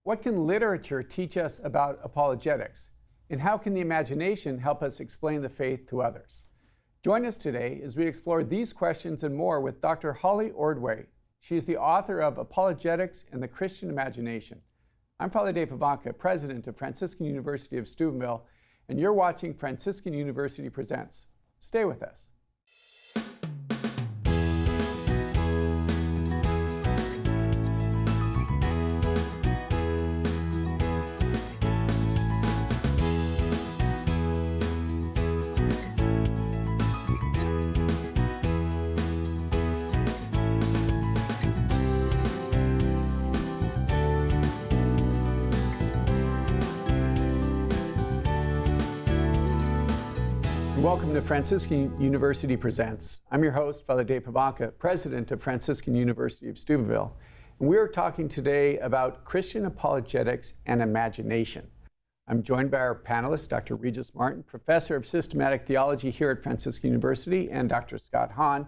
What can literature teach us about apologetics? And how can the imagination help us explain the faith to others? Join us today as we explore these questions and more with Dr. Holly Ordway. She is the author of Apologetics and the Christian Imagination. I'm Father Pivonka, president of Franciscan University of Steubenville, and you're watching Franciscan University Presents. Stay with us. Welcome to Franciscan University Presents. I'm your host, Father Pivonka, president of Franciscan University of Steubenville, and we are talking today about Christian apologetics and imagination. I'm joined by our panelists, Dr. Regis Martin, professor of systematic theology here at Franciscan University, and Dr. Scott Hahn,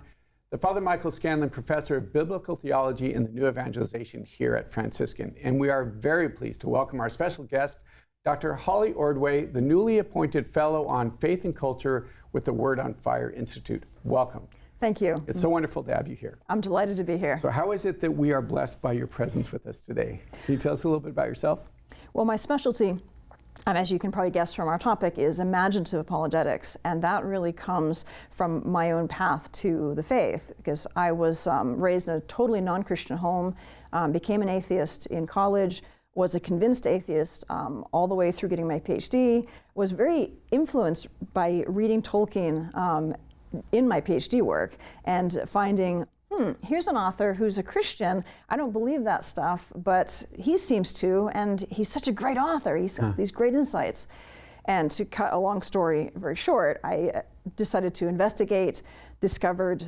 the Father Michael Scanlon professor of biblical theology and the new evangelization here at Franciscan. And we are very pleased to welcome our special guest, Dr. Holly Ordway, the newly appointed fellow on faith and culture with the Word on Fire Institute. Welcome. Thank you. It's so wonderful to have you here. I'm delighted to be here. So how is it that we are blessed by your presence with us today? Can you tell us a little bit about yourself? Well, my specialty, as you can probably guess from our topic, is imaginative apologetics, and that really comes from my own path to the faith, because I was raised in a totally non-Christian home, became an atheist in college, was a convinced atheist all the way through getting my PhD, was very influenced by reading Tolkien in my PhD work and finding, here's an author who's a Christian. I don't believe that stuff, but he seems to, and he's such a great author. He's got these great insights. And to cut a long story very short, I decided to investigate, discovered,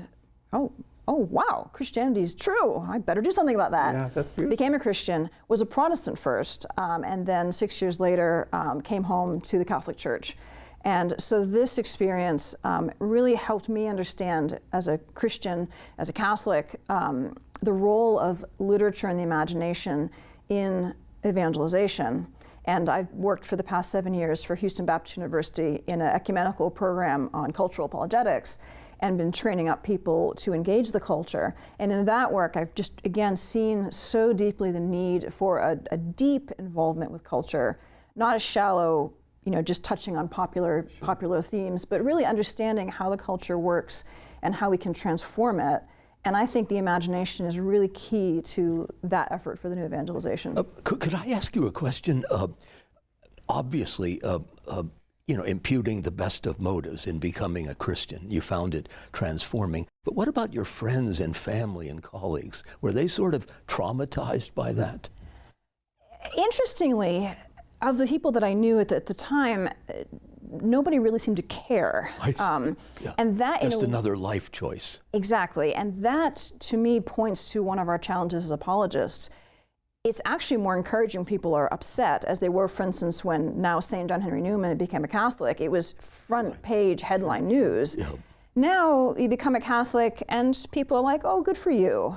oh wow, Christianity is true. I better do something about that. Yeah, that's beautiful. Became a Christian, was a Protestant first, and then 6 years later came home to the Catholic Church. And so this experience really helped me understand as a Christian, as a Catholic, the role of literature and the imagination in evangelization. And I've worked for the past 7 years for Houston Baptist University in an ecumenical program on cultural apologetics, and been training up people to engage the culture. And in that work, I've just, again, seen so deeply the need for a deep involvement with culture, not a shallow, just touching on popular themes, but really understanding how the culture works and how we can transform it. And I think the imagination is really key to that effort for the new evangelization. Could I ask you a question? Obviously, imputing the best of motives in becoming a Christian. You found it transforming. But what about your friends and family and colleagues? Were they sort of traumatized by that? Interestingly, of the people that I knew at the time, nobody really seemed to care. And that just another life choice. Exactly. And that, to me, points to one of our challenges as apologists. It's actually more encouraging when people are upset, as they were, for instance, when now St. John Henry Newman became a Catholic. It was front page headline news. Yeah. Now you become a Catholic and people are like, oh, good for you.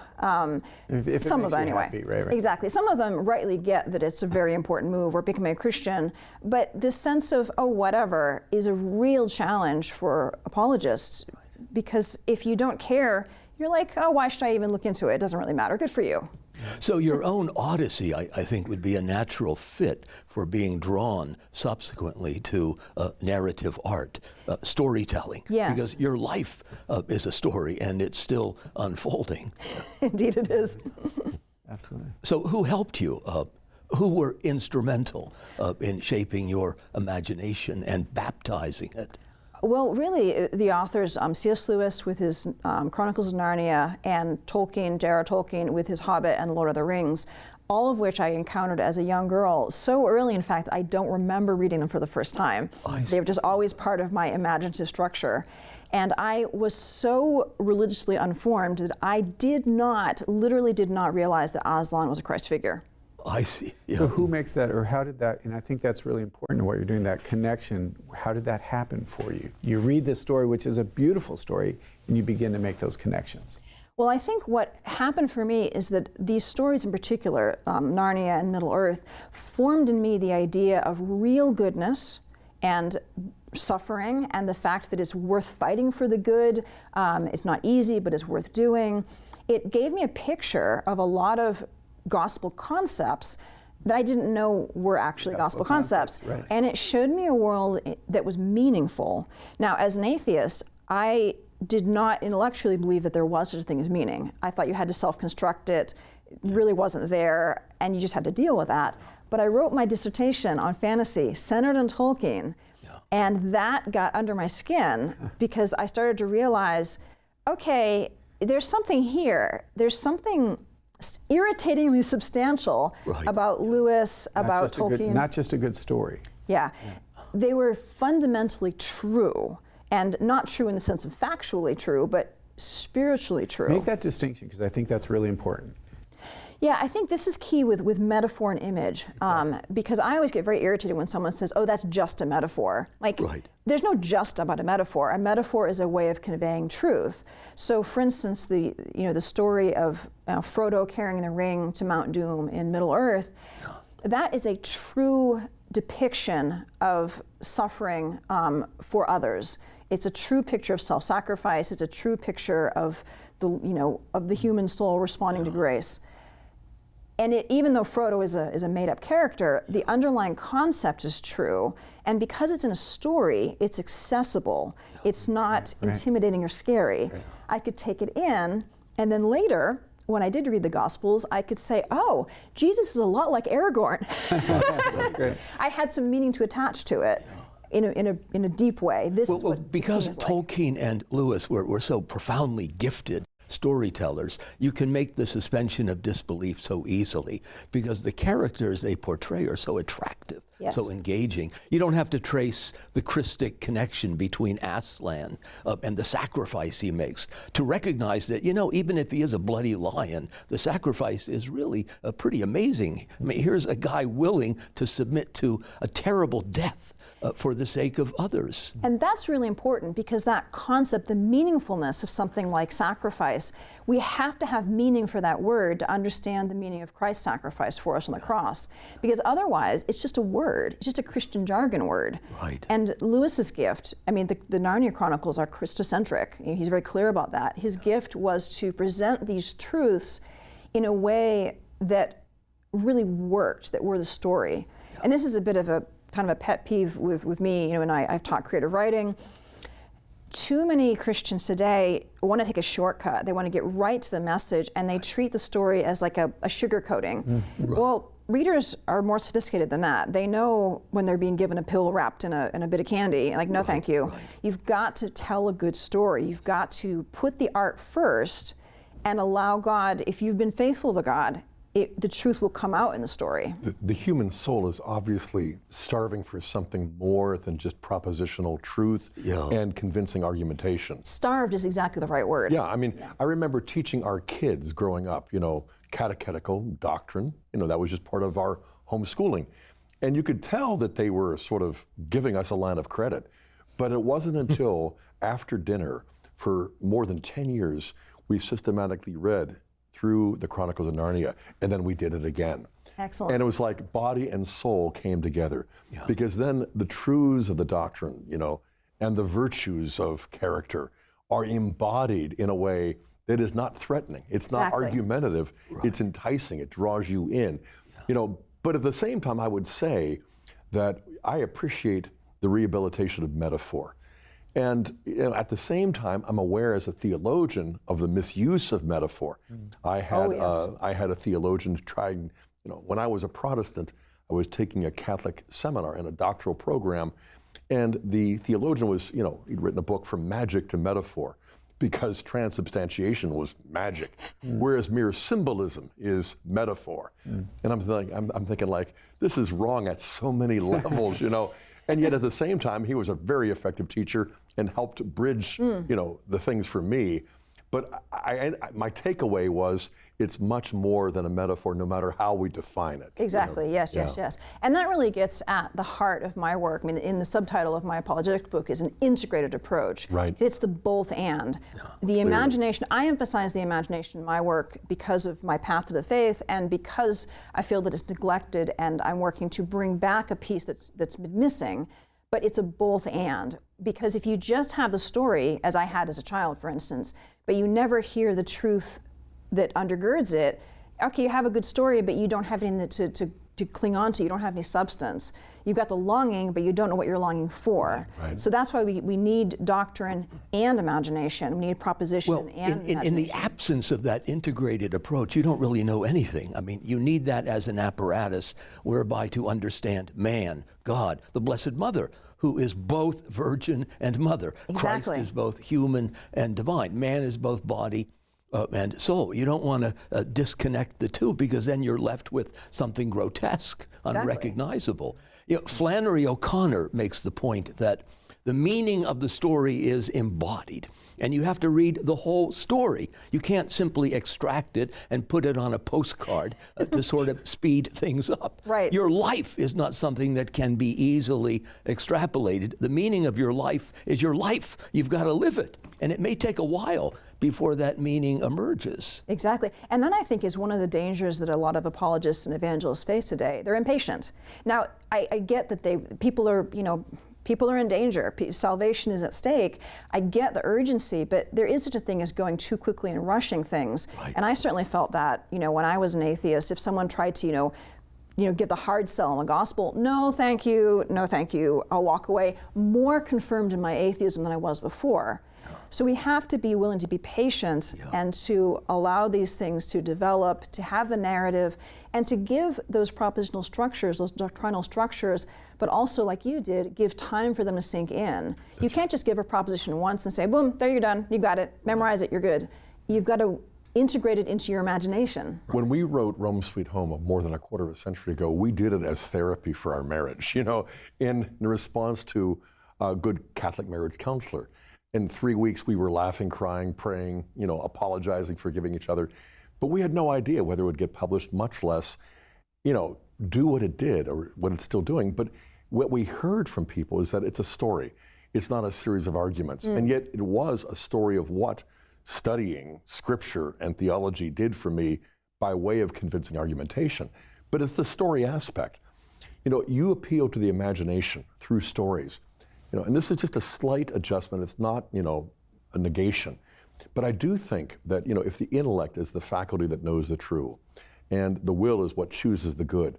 If some of them anyway. Happy, right. Exactly. Some of them rightly get that it's a very important move or becoming a Christian, but this sense of, oh, whatever, is a real challenge for apologists, because if you don't care, you're like, oh, why should I even look into it? It doesn't really matter. Good for you. So your own odyssey, I think, would be a natural fit for being drawn subsequently to narrative art, storytelling. Yes. Because your life is a story and it's still unfolding. Indeed it is. Absolutely. So who helped you? Who were instrumental in shaping your imagination and baptizing it? Well, really, the authors, C.S. Lewis with his Chronicles of Narnia, and Tolkien, J.R.R. Tolkien with his Hobbit and Lord of the Rings, all of which I encountered as a young girl. So early, in fact, I don't remember reading them for the first time. They were just always part of my imaginative structure. And I was so religiously unformed that I literally did not realize that Aslan was a Christ figure. I see. Yeah. So who makes that, or how did that, and I think that's really important to what you're doing, that connection, how did that happen for you? You read this story, which is a beautiful story, and you begin to make those connections. Well, I think what happened for me is that these stories in particular, Narnia and Middle-earth, formed in me the idea of real goodness and suffering, and the fact that it's worth fighting for the good. It's not easy, but it's worth doing. It gave me a picture of a lot of gospel concepts that I didn't know were actually gospel concepts. Right. And it showed me a world that was meaningful. Now, as an atheist, I did not intellectually believe that there was such a thing as meaning. I thought you had to self-construct it. It really wasn't there, and you just had to deal with that. But I wrote my dissertation on fantasy, centered on Tolkien, and that got under my skin because I started to realize, okay, there's something here. There's something irritatingly substantial about Lewis, about Tolkien. Not just a good story. Yeah. They were fundamentally true. And not true in the sense of factually true, but spiritually true. Make that distinction, because I think that's really important. Yeah, I think this is key with metaphor and image, because I always get very irritated when someone says, oh, that's just a metaphor. Like, there's no just about a metaphor. A metaphor is a way of conveying truth. So, for instance, the story of Frodo carrying the ring to Mount Doom in Middle-earth, that is a true depiction of suffering for others. It's a true picture of self-sacrifice. It's a true picture of the human soul responding to grace. And even though Frodo is a made-up character, the underlying concept is true. And because it's in a story, it's accessible. It's not intimidating or scary. I could take it in, and then later, when I did read the Gospels, I could say, oh, Jesus is a lot like Aragorn. I had some meaning to attach to it. In a deep way. This is what because Tolkien like. And Lewis were so profoundly gifted storytellers, you can make the suspension of disbelief so easily because the characters they portray are so attractive, so engaging. You don't have to trace the Christic connection between Aslan and the sacrifice he makes to recognize that, even if he is a bloody lion, the sacrifice is really pretty amazing. I mean, here's a guy willing to submit to a terrible death for the sake of others. And that's really important because that concept, the meaningfulness of something like sacrifice, we have to have meaning for that word to understand the meaning of Christ's sacrifice for us on the cross. Because otherwise, it's just a word. It's just a Christian jargon word. Right. And Lewis's gift, I mean, the Narnia Chronicles are Christocentric. He's very clear about that. His gift was to present these truths in a way that really worked, that were the story. And this is a bit of a kind of a pet peeve with me, and I've taught creative writing. Too many Christians today want to take a shortcut. They want to get right to the message, and they treat the story as like a sugar coating. Well, readers are more sophisticated than that. They know when they're being given a pill wrapped in a bit of candy, like, no, thank you. You've got to tell a good story. You've got to put the art first and allow God, if you've been faithful to God, the truth will come out in the story. The human soul is obviously starving for something more than just propositional truth and convincing argumentation. Starved is exactly the right word. Yeah, I mean, I remember teaching our kids growing up, catechetical doctrine, that was just part of our homeschooling. And you could tell that they were sort of giving us a line of credit. But it wasn't until after dinner, for more than 10 years, we systematically read through the Chronicles of Narnia, and then we did it again. Excellent. And it was like body and soul came together, because then the truths of the doctrine, and the virtues of character are embodied in a way that is not threatening. It's not argumentative. It's enticing. It draws you in. But at the same time, I would say that I appreciate the rehabilitation of metaphor. And at the same time, I'm aware as a theologian of the misuse of metaphor. I had a theologian trying, when I was a Protestant, I was taking a Catholic seminar in a doctoral program, and the theologian was, he'd written a book From Magic to Metaphor, because transubstantiation was magic, whereas mere symbolism is metaphor. And I'm thinking like, this is wrong at so many levels, And yet at the same time, he was a very effective teacher and helped bridge, the things for me. But my takeaway was it's much more than a metaphor, no matter how we define it. Exactly, yes. And that really gets at the heart of my work. I mean, in the subtitle of my apologetics book is an integrated approach. Right. It's the both and. The imagination, I emphasize the imagination in my work because of my path to the faith and because I feel that it's neglected, and I'm working to bring back a piece that's been missing. But it's a both and, because if you just have the story, as I had as a child, for instance, but you never hear the truth that undergirds it, okay, you have a good story, but you don't have anything to cling on to. You don't have any substance. You've got the longing, but you don't know what you're longing for. Right. So that's why we need doctrine and imagination. We need proposition and imagination. In the absence of that integrated approach, you don't really know anything. I mean, you need that as an apparatus whereby to understand man, God, the Blessed Mother, who is both virgin and mother. Exactly. Christ is both human and divine. Man is both body and soul. You don't want to disconnect the two, because then you're left with something grotesque, unrecognizable. You know, Flannery O'Connor makes the point that the meaning of the story is embodied, and you have to read the whole story. You can't simply extract it and put it on a postcard to sort of speed things up. Right. Your life is not something that can be easily extrapolated. The meaning of your life is your life. You've got to live it, and it may take a while before that meaning emerges. Exactly. And that, I think, is one of the dangers that a lot of apologists and evangelists face today. They're impatient. Now, I get that people are in danger. Salvation is at stake. I get the urgency, but there is such a thing as going too quickly and rushing things. Right. And I certainly felt that, when I was an atheist, if someone tried to, give the hard sell on the gospel, no thank you, I'll walk away, more confirmed in my atheism than I was before. So we have to be willing to be patient and to allow these things to develop, to have the narrative, and to give those propositional structures, those doctrinal structures, but also, like you did, give time for them to sink in. You can't just give a proposition once and say, boom, there you're done, you got it, memorize it, you're good. You've got to integrate it into your imagination. When we wrote Rome Sweet Home more than a quarter of a century ago, we did it as therapy for our marriage, in response to a good Catholic marriage counselor. In 3 weeks, we were laughing, crying, praying, apologizing, forgiving each other. But we had no idea whether it would get published, much less, do what it did or what it's still doing. But what we heard from people is that it's a story. It's not a series of arguments. And yet it was a story of what studying Scripture and theology did for me by way of convincing argumentation. But it's the story aspect. You appeal to the imagination through stories. And this is just a slight adjustment. It's not, a negation. But I do think that, if the intellect is the faculty that knows the true, and the will is what chooses the good,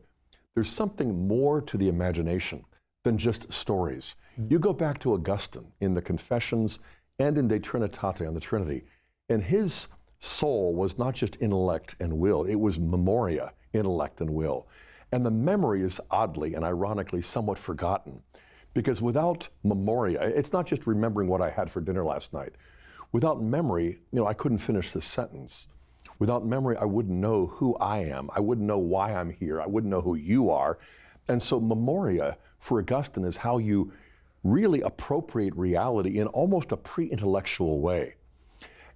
there's something more to the imagination than just stories. You go back to Augustine in the Confessions and in De Trinitate on the Trinity, and his soul was not just intellect and will, it was memoria, intellect and will. And the memory is oddly and ironically somewhat forgotten. Because without memoria, it's not just remembering what I had for dinner last night. Without memory, I couldn't finish this sentence. Without memory, I wouldn't know who I am. I wouldn't know why I'm here. I wouldn't know who you are. And so memoria for Augustine is how you really appropriate reality in almost a pre-intellectual way.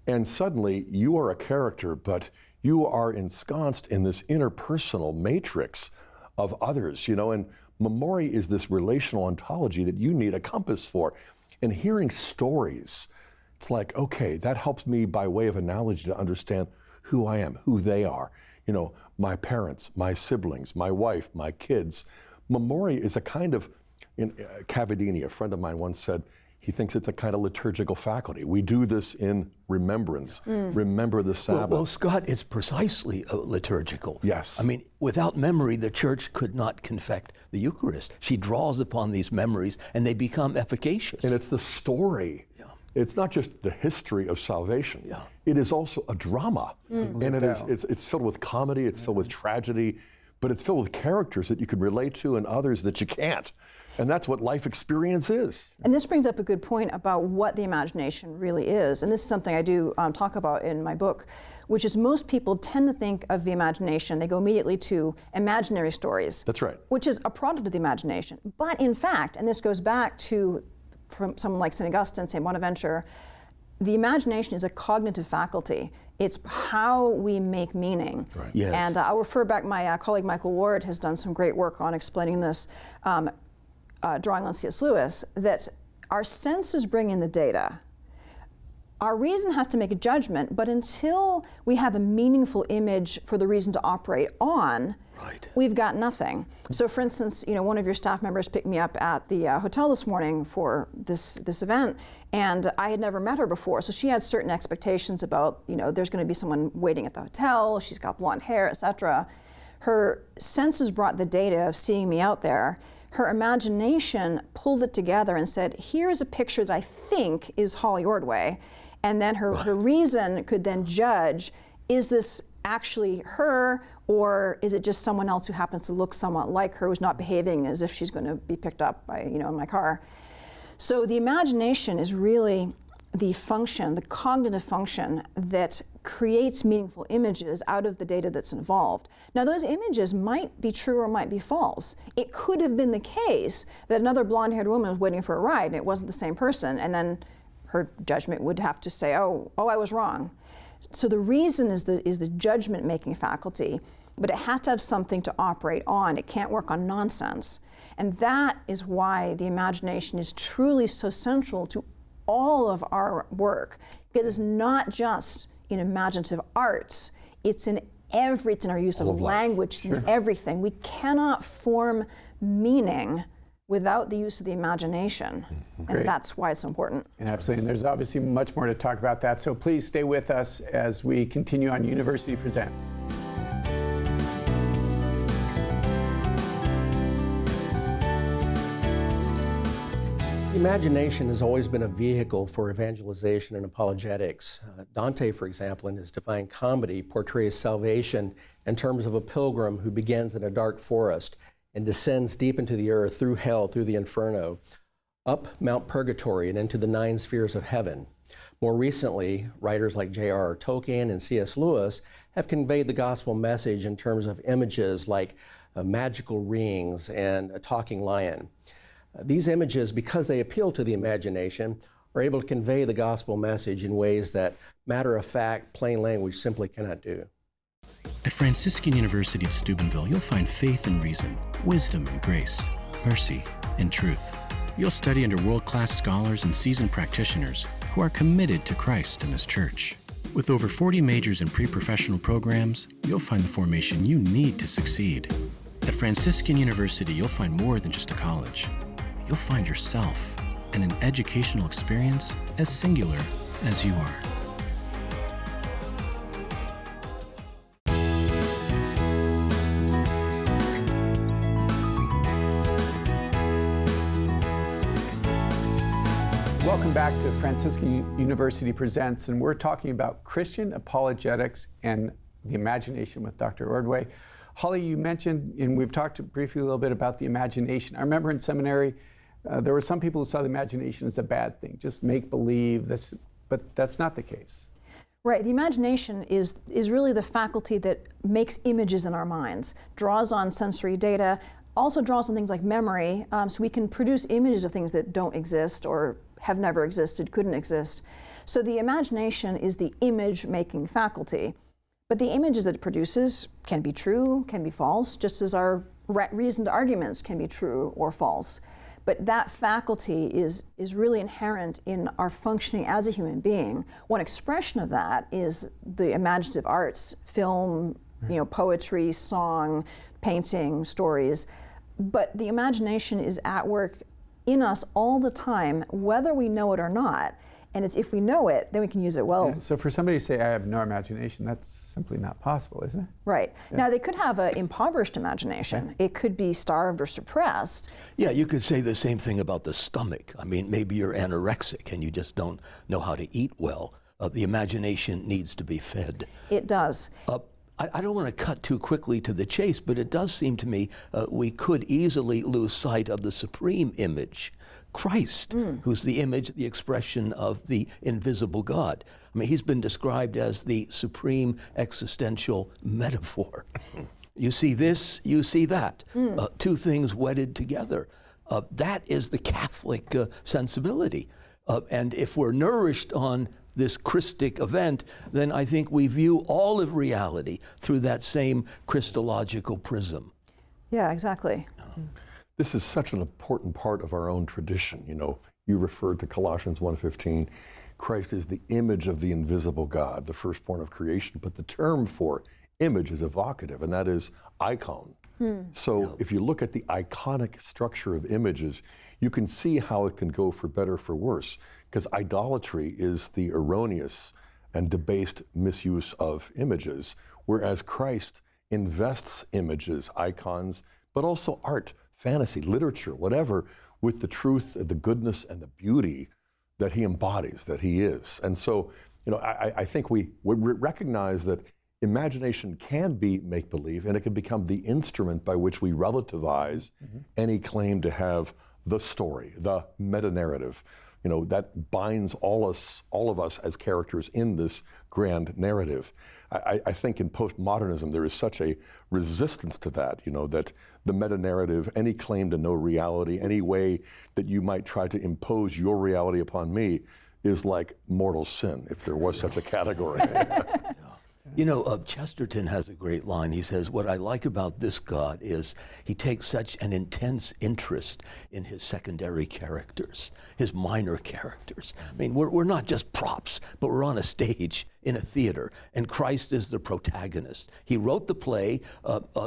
And suddenly you are a character, but you are ensconced in this interpersonal matrix of others, and memory is this relational ontology that you need a compass for. And hearing stories, it's like, okay, that helps me by way of analogy to understand who I am, who they are. My parents, my siblings, my wife, my kids. Memory is a kind of, Cavadini, a friend of mine once said, he thinks it's a kind of liturgical faculty. We do this in remembrance. Remember the Sabbath. Well, Scott, it's precisely liturgical. Yes. I mean, without memory, the church could not confect the Eucharist. She draws upon these memories, and they become efficacious. And it's the story. Yeah. It's not just the history of salvation. Yeah. It is also a drama. And it's filled with comedy, it's filled with tragedy, but it's filled with characters that you can relate to and others that you can't. And that's what life experience is. And this brings up a good point about what the imagination really is. And this is something I do talk about in my book, which is most people tend to think of the imagination, they go immediately to imaginary stories. That's right. Which is a product of the imagination. But in fact, and this goes back to from someone like St. Augustine, St. Bonaventure, the imagination is a cognitive faculty. It's how we make meaning. Right. Yes. And I'll refer back, my colleague Michael Ward has done some great work on explaining this, drawing on C.S. Lewis, that our senses bring in the data. Our reason has to make a judgment, but until we have a meaningful image for the reason to operate on, Right. we've got nothing. So for instance, one of your staff members picked me up at the hotel this morning for this event, and I had never met her before, so she had certain expectations about, there's going to be someone waiting at the hotel, she's got blonde hair, etc. Her senses brought the data of seeing me out there. Her imagination pulled it together and said, here's a picture that I think is Holly Ordway. And then her reason could then judge, is this actually her, or is it just someone else who happens to look somewhat like her, who's not behaving as if she's going to be picked up by, in my car. So the imagination is really the function, the cognitive function that creates meaningful images out of the data that's involved. Now those images might be true or might be false. It could have been the case that another blonde-haired woman was waiting for a ride and it wasn't the same person, and then her judgment would have to say, oh, I was wrong. So the reason is the judgment-making faculty, but it has to have something to operate on. It can't work on nonsense. And that is why the imagination is truly so central to all of our work, because it's not just in imaginative arts, it's in our use of language, it's in everything. We cannot form meaning without the use of the imagination. Great. And that's why it's so important. And absolutely, and there's obviously much more to talk about that, so please stay with us as we continue on University Presents. Imagination has always been a vehicle for evangelization and apologetics. Dante, for example, in his Divine Comedy, portrays salvation in terms of a pilgrim who begins in a dark forest and descends deep into the earth, through hell, through the inferno, up Mount Purgatory and into the 9 spheres of heaven. More recently, writers like J.R.R. Tolkien and C.S. Lewis have conveyed the gospel message in terms of images like magical rings and a talking lion. These images, because they appeal to the imagination, are able to convey the gospel message in ways that matter-of-fact, plain language simply cannot do. At Franciscan University of Steubenville, you'll find faith and reason, wisdom and grace, mercy and truth. You'll study under world-class scholars and seasoned practitioners who are committed to Christ and His church. With over 40 majors and pre-professional programs, you'll find the formation you need to succeed. At Franciscan University, you'll find more than just a college. You'll find yourself and an educational experience as singular as you are. Welcome back to Franciscan University Presents, and we're talking about Christian apologetics and the imagination with Dr. Ordway. Holly, you mentioned, and we've talked briefly a little bit about the imagination. I remember in seminary, there were some people who saw the imagination as a bad thing, just make believe, but that's not the case. Right, the imagination is really the faculty that makes images in our minds, draws on sensory data, also draws on things like memory, so we can produce images of things that don't exist or have never existed, couldn't exist. So the imagination is the image-making faculty. But the images that it produces can be true, can be false, just as our reasoned arguments can be true or false. But that faculty is really inherent in our functioning as a human being. One expression of that is the imaginative arts, film, poetry, song, painting, stories. But the imagination is at work in us all the time, whether we know it or not. And it's if we know it, then we can use it well. Yeah, so for somebody to say, I have no imagination, that's simply not possible, isn't it? Right. Yeah. Now, they could have an impoverished imagination. It could be starved or suppressed. Yeah, you could say the same thing about the stomach. I mean, maybe you're anorexic and you just don't know how to eat well. The imagination needs to be fed. It does. I don't want to cut too quickly to the chase, but it does seem to me we could easily lose sight of the supreme image, Christ, who's the image, the expression of the invisible God. I mean, he's been described as the supreme existential metaphor. You see this, you see that. Two things wedded together. That is the Catholic sensibility. And if we're nourished on this Christic event, then I think we view all of reality through that same Christological prism. Yeah, exactly. This is such an important part of our own tradition. You referred to Colossians 1:15. Christ is the image of the invisible God, the firstborn of creation. But the term for image is evocative, and that is icon. So if you look at the iconic structure of images, you can see how it can go for better or for worse, because idolatry is the erroneous and debased misuse of images, whereas Christ invests images, icons, but also art, fantasy, literature, whatever, with the truth, the goodness, and the beauty that he embodies, that he is. And so, I think we recognize that imagination can be make-believe, and it can become the instrument by which we relativize any claim to have the story, the meta-narrative, that binds all of us as characters in this grand narrative. I think in postmodernism there is such a resistance to that, that the meta-narrative, any claim to know reality, any way that you might try to impose your reality upon me is like mortal sin, if there was such a category. Chesterton has a great line. He says, what I like about this God is he takes such an intense interest in his secondary characters, his minor characters. I mean, we're not just props, but we're on a stage in a theater, and Christ is the protagonist. He wrote the play,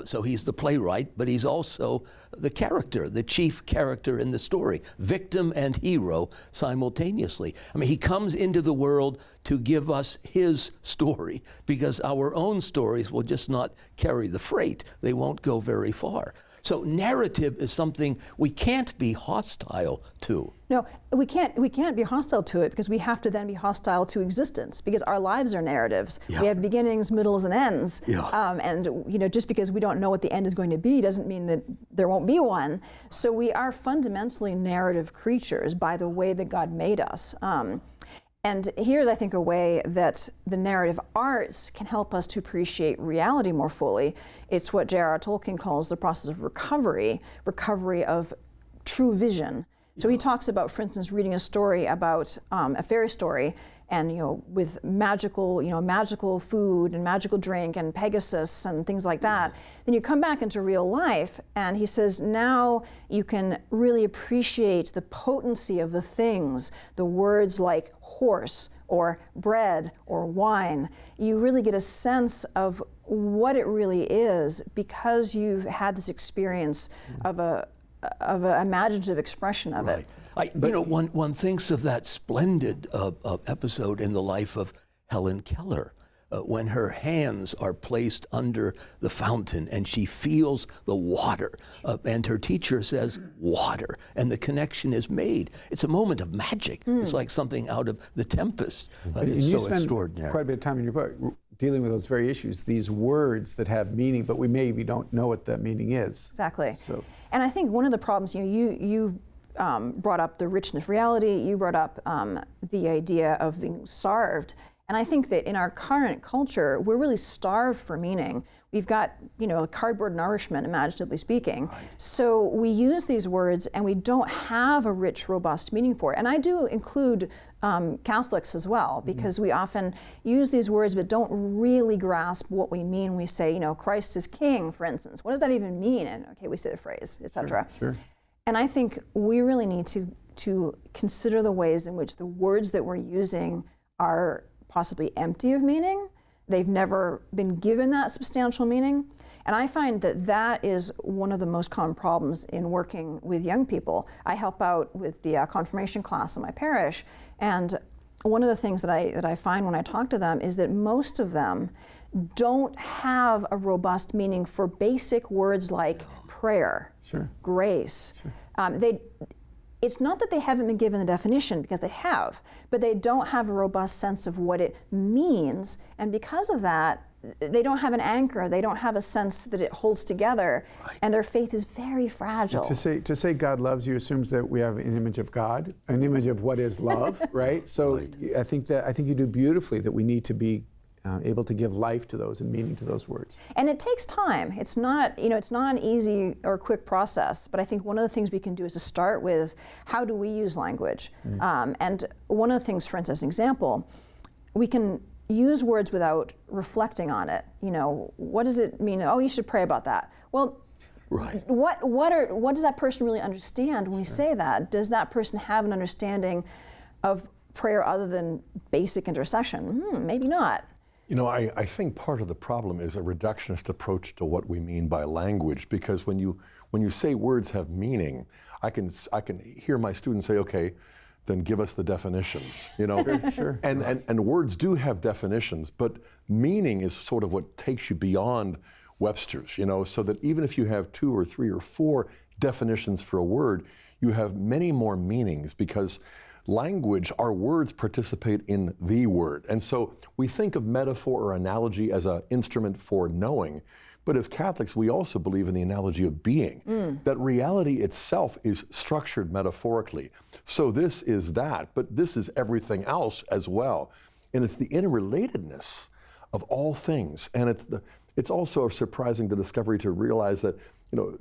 so he's the playwright, but he's also the character, the chief character in the story, victim and hero simultaneously. I mean, he comes into the world to give us his story, because our own stories will just not carry the freight. They won't go very far. So narrative is something we can't be hostile to. No, we can't be hostile to it, because we have to then be hostile to existence, because our lives are narratives. Yeah. We have beginnings, middles, and ends. Yeah. And just because we don't know what the end is going to be doesn't mean that there won't be one. So we are fundamentally narrative creatures by the way that God made us. And here's, I think, a way that the narrative arts can help us to appreciate reality more fully. It's what J.R.R. Tolkien calls the process of recovery of true vision. So he talks about, for instance, reading a story about a fairy story, and with magical food and magical drink and Pegasus and things like that. Then you come back into real life, and he says now you can really appreciate the potency of the things, the words like horse or bread or wine. You really get a sense of what it really is, because you've had this experience of an imaginative expression of it. One thinks of that splendid episode in the life of Helen Keller, when her hands are placed under the fountain and she feels the water, and her teacher says, water, and the connection is made. It's a moment of magic. It's like something out of The Tempest. It's so extraordinary. You spend quite a bit of time in your book dealing with those very issues, these words that have meaning, but we maybe don't know what that meaning is. Exactly. And I think one of the problems, you brought up the richness of reality, you brought up the idea of being starved. And I think that in our current culture, we're really starved for meaning. We've got, cardboard nourishment, imaginatively speaking. Right. So we use these words and we don't have a rich, robust meaning for it. And I do include Catholics as well, because we often use these words but don't really grasp what we mean. We say, Christ is king, for instance. What does that even mean? And okay, we say the phrase, etc. Sure. And I think we really need to consider the ways in which the words that we're using are possibly empty of meaning. They've never been given that substantial meaning. And I find that that is one of the most common problems in working with young people. I help out with the confirmation class in my parish, and one of the things that I find when I talk to them is that most of them don't have a robust meaning for basic words like prayer, grace. It's not that they haven't been given the definition, because they have, but they don't have a robust sense of what it means, and because of that, they don't have an anchor, they don't have a sense that it holds together, and their faith is very fragile. To say God loves you assumes that we have an image of God, an image of what is love, right? So I think you do beautifully that we need to be able to give life to those and meaning to those words. And it takes time. It's not, it's not an easy or quick process, but I think one of the things we can do is to start with, how do we use language? And one of the things, for instance, an example, we can use words without reflecting on it. You know, what does it mean? Oh, you should pray about that. Well, Right. what does that person really understand when we say that? Does that person have an understanding of prayer other than basic intercession? Maybe not. You know, I think part of the problem is a reductionist approach to what we mean by language, because when you say words have meaning, I can hear my students say, okay, then give us the definitions, you know. Sure. And words do have definitions, but meaning is sort of what takes you beyond Webster's, you know, so that even if you have 2 or 3 or 4 definitions for a word, you have many more meanings, because language, our words participate in the word. And so we think of metaphor or analogy as an instrument for knowing, but as Catholics, we also believe in the analogy of being, that reality itself is structured metaphorically. So this is that, but this is everything else as well. And it's the interrelatedness of all things. And it's also a surprising discovery to realize that, you know,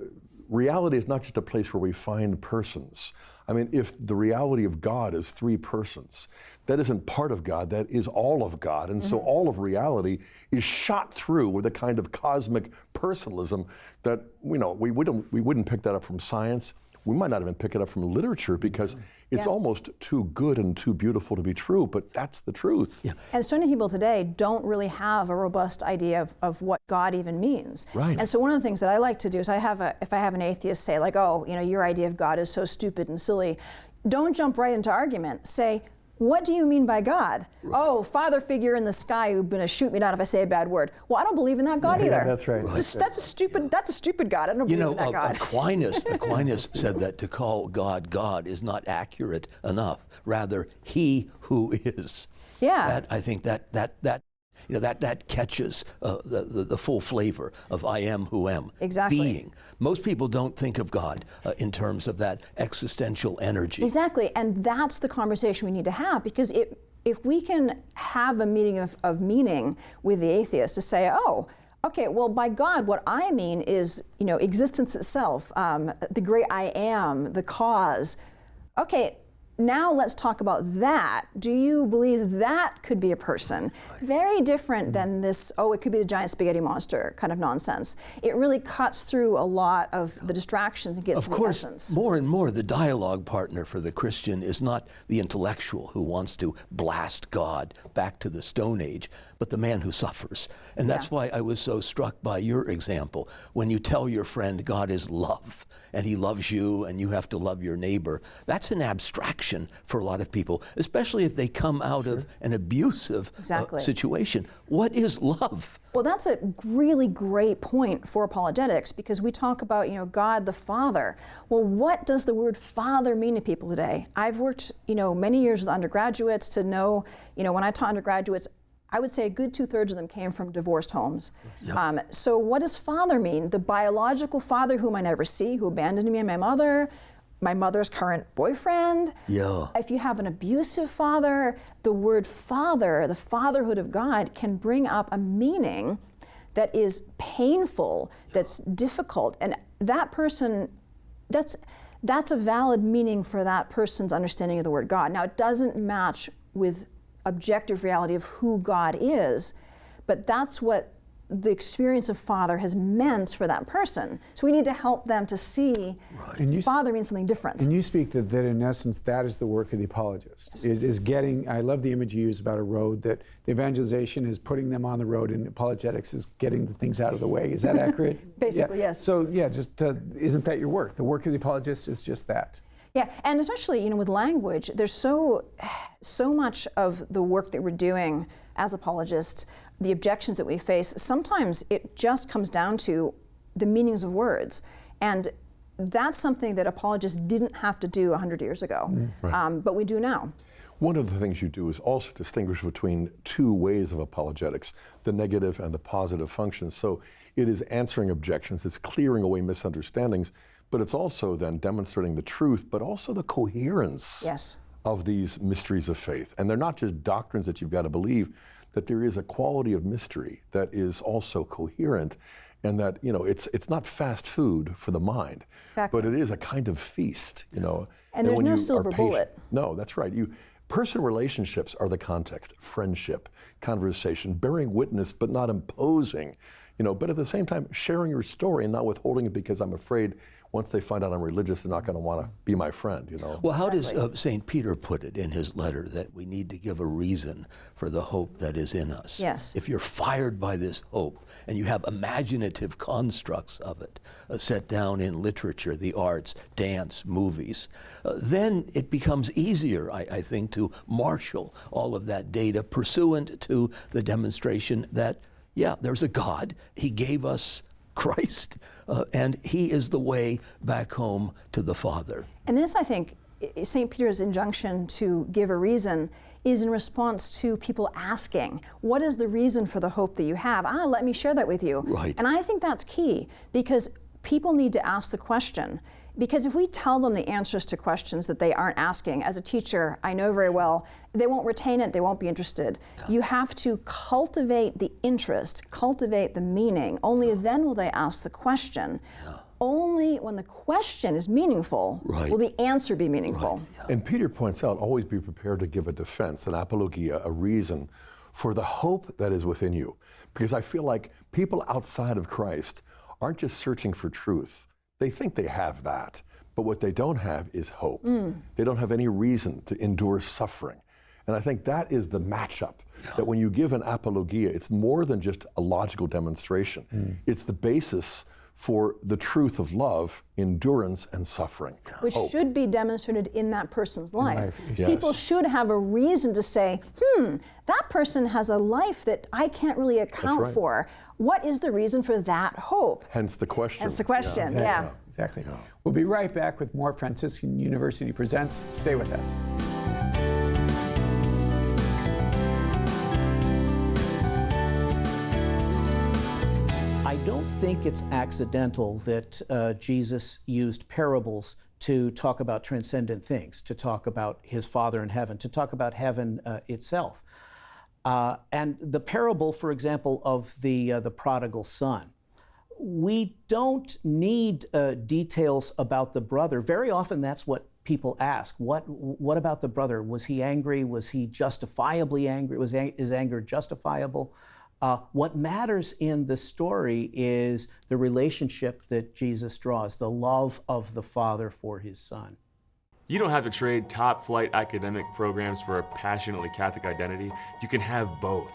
reality is not just a place where we find persons. I mean, if the reality of God is 3 persons, that isn't part of God, that is all of God. And so all of reality is shot through with a kind of cosmic personalism that, you know, we wouldn't pick that up from science. We might not even pick it up from literature, because it's almost too good and too beautiful to be true, but that's the truth. Yeah. And so many people today don't really have a robust idea of what God even means. Right. And so one of the things that I like to do is if I have an atheist say like, oh, you know, your idea of God is so stupid and silly, don't jump right into argument. Say, what do you mean by God? Right. Oh, father figure in the sky who's gonna shoot me down if I say a bad word. Well, I don't believe in that God either. Yeah, that's right. That's a stupid God. I don't believe in that God. Aquinas said that to call God God is not accurate enough. Rather, He who is. Yeah. I think that catches the full flavor of I am who am. Exactly. Being. Most people don't think of God in terms of that existential energy. Exactly, and that's the conversation we need to have, because if we can have a meeting of meaning with the atheist to say, oh, okay, well, by God, what I mean is, you know, existence itself, the great I am, the cause. Okay, now let's talk about that. Do you believe that could be a person? Very different than this, oh, it could be the giant spaghetti monster kind of nonsense. It really cuts through a lot of the distractions and gets to the essence. Of course, more and more the dialogue partner for the Christian is not the intellectual who wants to blast God back to the Stone Age, but the man who suffers. And that's why I was so struck by your example. When you tell your friend God is love, and He loves you, and you have to love your neighbor, that's an abstraction for a lot of people, especially if they come out of an abusive situation. What is love? Well, that's a really great point for apologetics, because we talk about, you know, God the Father. Well, what does the word Father mean to people today? I've worked, you know, many years with undergraduates to know, you know, when I taught undergraduates, I would say a good 2/3 of them came from divorced homes. Yep. So what does father mean? The biological father whom I never see, who abandoned me and my mother's current boyfriend. Yeah. If you have an abusive father, the word father, the fatherhood of God, can bring up a meaning that is painful, that's difficult, and that person, that's a valid meaning for that person's understanding of the word God. Now, it doesn't match with objective reality of who God is, but that's what the experience of Father has meant for that person. So we need to help them to see Father means something different. And you speak that in essence, that is the work of the apologist, is getting, I love the image you use about a road, that the evangelization is putting them on the road, and apologetics is getting the things out of the way. Is that accurate? Basically, yes. So isn't that your work? The work of the apologist is just that. Yeah, and especially, you know, with language, there's so much of the work that we're doing as apologists, the objections that we face, sometimes it just comes down to the meanings of words. And that's something that apologists didn't have to do 100 years ago, but we do now. One of the things you do is also distinguish between 2 ways of apologetics, the negative and the positive functions. So it is answering objections, it's clearing away misunderstandings, but it's also then demonstrating the truth, but also the coherence of these mysteries of faith. And they're not just doctrines that you've got to believe, that there is a quality of mystery that is also coherent, and that, you know, it's not fast food for the mind, but it is a kind of feast, you know. And there's no silver bullet. No, that's right. Personal relationships are the context. Friendship, conversation, bearing witness but not imposing, but at the same time sharing your story and not withholding it because I'm afraid once they find out I'm religious, they're not going to want to be my friend, Well, how does St. Peter put it in his letter that we need to give a reason for the hope that is in us? Yes. If you're fired by this hope and you have imaginative constructs of it set down in literature, the arts, dance, movies, then it becomes easier, I think, to marshal all of that data pursuant to the demonstration that, yeah, there's a God. He gave us Christ, and he is the way back home to the Father. And this, I think, St. Peter's injunction to give a reason is in response to people asking, what is the reason for the hope that you have? Let me share that with you. Right. And I think that's key, because people need to ask the question. Because if we tell them the answers to questions that they aren't asking, as a teacher, I know very well, they won't retain it, they won't be interested. Yeah. You have to cultivate the interest, cultivate the meaning. Only then will they ask the question. Yeah. Only when the question is meaningful will the answer be meaningful. Right. Yeah. And Peter points out, always be prepared to give a defense, an apologia, a reason for the hope that is within you. Because I feel like people outside of Christ aren't just searching for truth. They think they have that, but what they don't have is hope. They don't have any reason to endure suffering. And I think that is the matchup, that when you give an apologia, it's more than just a logical demonstration. It's the basis for the truth of love, endurance, and suffering. Which should be demonstrated in that person's life. Yes. People should have a reason to say, that person has a life that I can't really account for. What is the reason for that hope? Hence the question. Hence the question, Exactly. We'll be right back with more Franciscan University Presents. Stay with us. I don't think it's accidental that Jesus used parables to talk about transcendent things, to talk about his Father in heaven, to talk about heaven itself. And the parable, for example, of the prodigal son, we don't need details about the brother. Very often that's what people ask. What about the brother? Was he angry? Was he justifiably angry? Was his anger justifiable? What matters in the story is the relationship that Jesus draws, the love of the Father for his Son. You don't have to trade top-flight academic programs for a passionately Catholic identity. You can have both.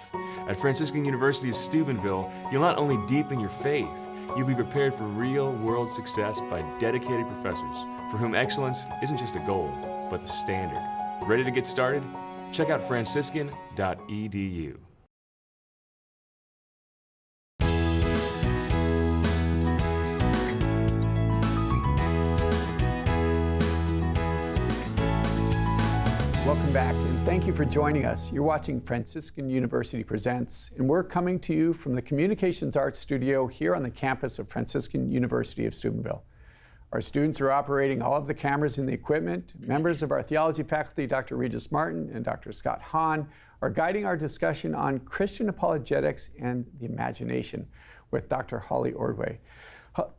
At Franciscan University of Steubenville, you'll not only deepen your faith, you'll be prepared for real-world success by dedicated professors for whom excellence isn't just a goal, but the standard. Ready to get started? Check out franciscan.edu. Welcome back, and thank you for joining us. You're watching Franciscan University Presents, and we're coming to you from the Communications Arts Studio here on the campus of Franciscan University of Steubenville. Our students are operating all of the cameras and the equipment. Members of our theology faculty, Dr. Regis Martin and Dr. Scott Hahn, are guiding our discussion on Christian apologetics and the imagination with Dr. Holly Ordway.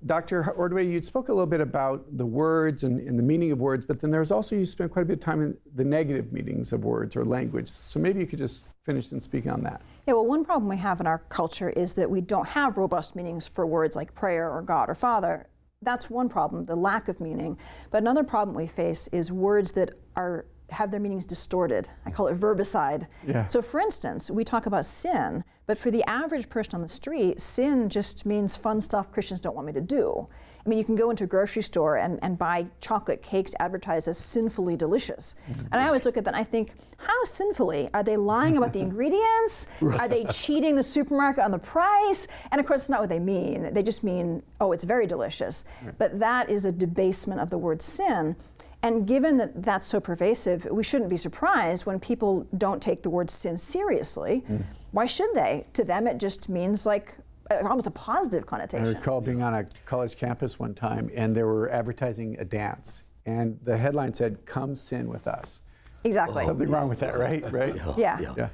Dr. Ordway, you spoke a little bit about the words and the meaning of words, but then there's also, you spent quite a bit of time in the negative meanings of words or language. So maybe you could just finish in speaking on that. Yeah, well, one problem we have in our culture is that we don't have robust meanings for words like prayer or God or Father. That's one problem, the lack of meaning. But another problem we face is words that have their meanings distorted. I call it verbicide. Yeah. So for instance, we talk about sin, but for the average person on the street, sin just means fun stuff Christians don't want me to do. I mean, you can go into a grocery store and buy chocolate cakes advertised as sinfully delicious. And I always look at that and I think, how sinfully? Are they lying about the ingredients? Are they cheating the supermarket on the price? And of course, it's not what they mean. They just mean, oh, it's very delicious. But that is a debasement of the word sin. And given that that's so pervasive, we shouldn't be surprised when people don't take the word sin seriously. Why should they? To them, it just means like almost a positive connotation. I recall being on a college campus one time, and they were advertising a dance, and the headline said, "Come sin with us." Exactly. Something wrong with that, right? Right? Yeah.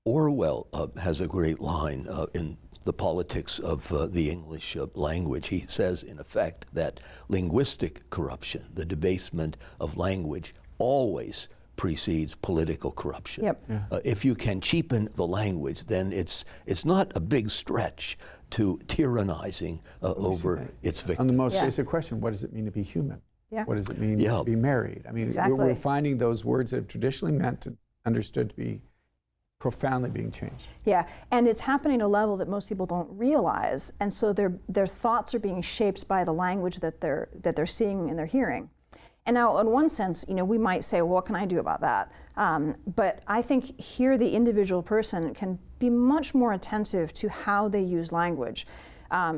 Orwell has a great line in The Politics of the English Language. He says, in effect, that linguistic corruption, the debasement of language, always precedes political corruption. Yep. If you can cheapen the language, then it's not a big stretch to tyrannizing over its victims. On the most basic question, what does it mean to be human? Yeah. What does it mean to be married? I mean, Exactly. we're finding those words that have traditionally meant and understood to be profoundly being changed. Yeah, and it's happening at a level that most people don't realize, and so their thoughts are being shaped by the language that they're seeing and they're hearing. And now, in one sense, we might say, well, what can I do about that? But I think here the individual person can be much more attentive to how they use language.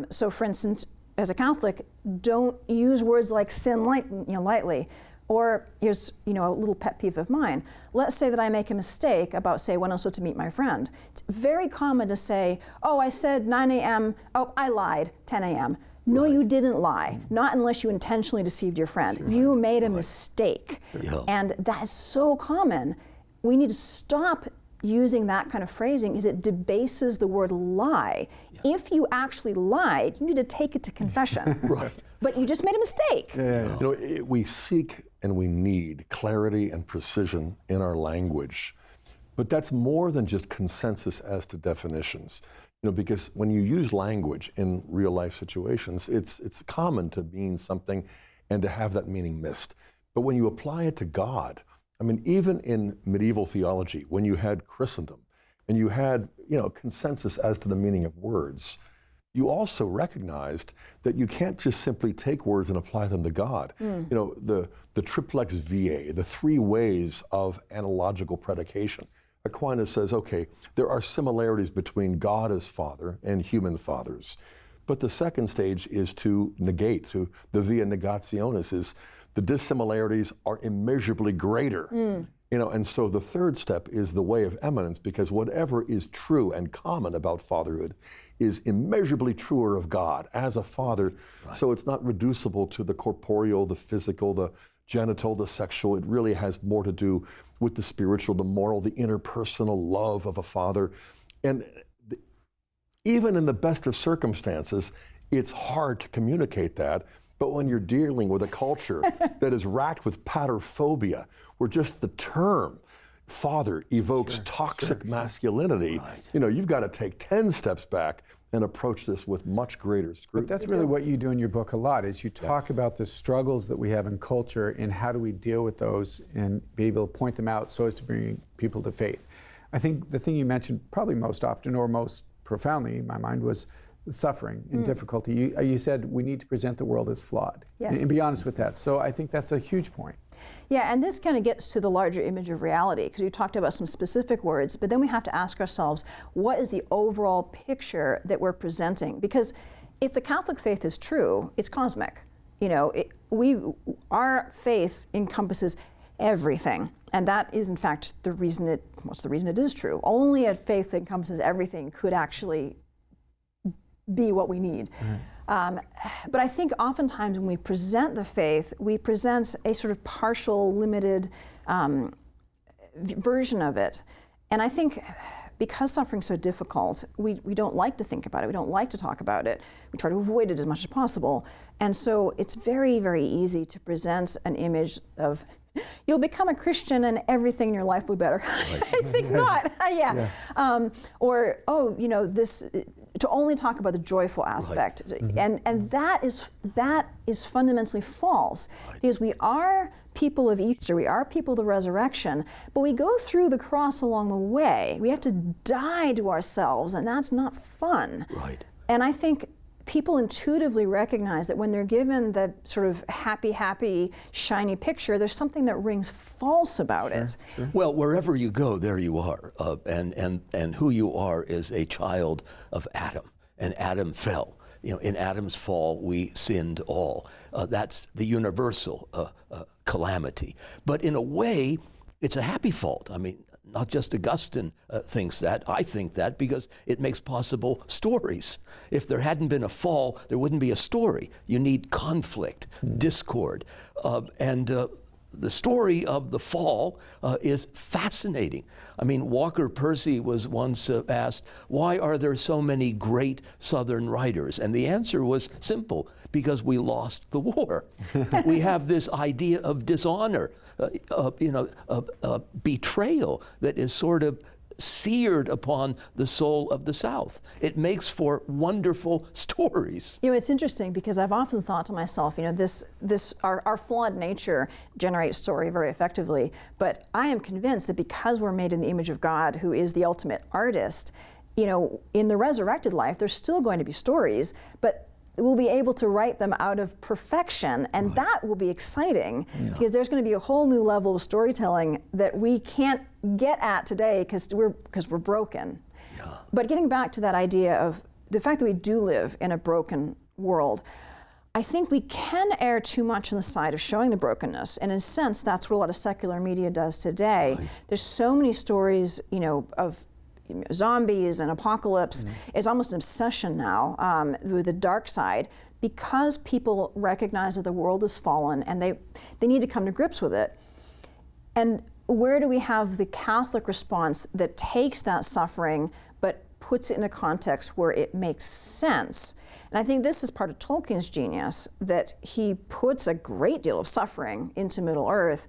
So, for instance, as a Catholic, don't use words like sin lightly. Or here's a little pet peeve of mine. Let's say that I make a mistake about, say, when I'm supposed to meet my friend. It's very common to say, oh, I said 9 a.m., oh, I lied, 10 a.m. No, you didn't lie, not unless you intentionally deceived your friend. You made a mistake. And that is so common. We need to stop using that kind of phrasing because it debases the word lie. If you actually lied, you need to take it to confession. But you just made a mistake. We seek and we need clarity and precision in our language. But that's more than just consensus as to definitions. Because when you use language in real life situations, it's common to mean something and to have that meaning missed. But when you apply it to God, I mean, even in medieval theology, when you had Christendom and you had, consensus as to the meaning of words, you also recognized that you can't just simply take words and apply them to God. The triplex VA, the three ways of analogical predication. Aquinas says, okay, there are similarities between God as Father and human fathers. But the second stage is to negate, to the via negationis, is the dissimilarities are immeasurably greater. And so the third step is the way of eminence, because whatever is true and common about fatherhood is immeasurably truer of God as a father. So it's not reducible to the corporeal, the physical, the genital, the sexual. It really has more to do with the spiritual, the moral, the interpersonal love of a father. And even in the best of circumstances, it's hard to communicate that. But when you're dealing with a culture that is racked with paterphobia, where just the term father evokes toxic masculinity, you've got to take 10 steps back and approach this with much greater scrutiny. But that's really what you do in your book a lot, is you talk about the struggles that we have in culture and how do we deal with those and be able to point them out so as to bring people to faith. I think the thing you mentioned probably most often or most profoundly in my mind was suffering and difficulty. You said we need to present the world as flawed and be honest with that. So I think that's a huge point. Yeah, and this kind of gets to the larger image of reality, because you talked about some specific words, but then we have to ask ourselves, what is the overall picture that we're presenting? Because if the Catholic faith is true, it's cosmic. Our faith encompasses everything, and that is in fact the reason it is true. Only a faith that encompasses everything could actually be what we need. But I think oftentimes when we present the faith, we present a sort of partial, limited version of it. And I think because suffering's so difficult, we don't like to think about it. We don't like to talk about it. We try to avoid it as much as possible. And so it's very, very easy to present an image of, you'll become a Christian and everything in your life will be better. I think not. This, to only talk about the joyful aspect. And that is fundamentally false, because we are people of Easter, we are people of the resurrection, but we go through the cross along the way. We have to die to ourselves, and that's not fun. And I think people intuitively recognize that when they're given the sort of happy, shiny picture, there's something that rings false about it. Well, wherever you go, there you are. And who you are is a child of Adam. And Adam fell. In Adam's fall, we sinned all. That's the universal calamity. But in a way, it's a happy fault. I mean, not just Augustine thinks that. I think that because it makes possible stories. If there hadn't been a fall, there wouldn't be a story. You need conflict, discord, and the story of the fall is fascinating. I mean, Walker Percy was once asked, why are there so many great Southern writers? And the answer was simple, because we lost the war. We have this idea of dishonor, betrayal that is sort of seared upon the soul of the South. It makes for wonderful stories. You know, it's interesting because I've often thought to myself, you know, our flawed nature generates story very effectively, but I am convinced that because we're made in the image of God, who is the ultimate artist, you know, in the resurrected life, there's still going to be stories, but we'll be able to write them out of perfection, and that will be exciting because there's going to be a whole new level of storytelling that we can't get at today because we're broken. Yeah. But getting back to that idea of the fact that we do live in a broken world, I think we can err too much on the side of showing the brokenness, and in a sense, that's what a lot of secular media does today. Right. There's so many stories, you know, of zombies and apocalypse. It's almost an obsession now with the dark side because people recognize that the world is fallen and they need to come to grips with it. And where do we have the Catholic response that takes that suffering but puts it in a context where it makes sense? And I think this is part of Tolkien's genius, that he puts a great deal of suffering into Middle-earth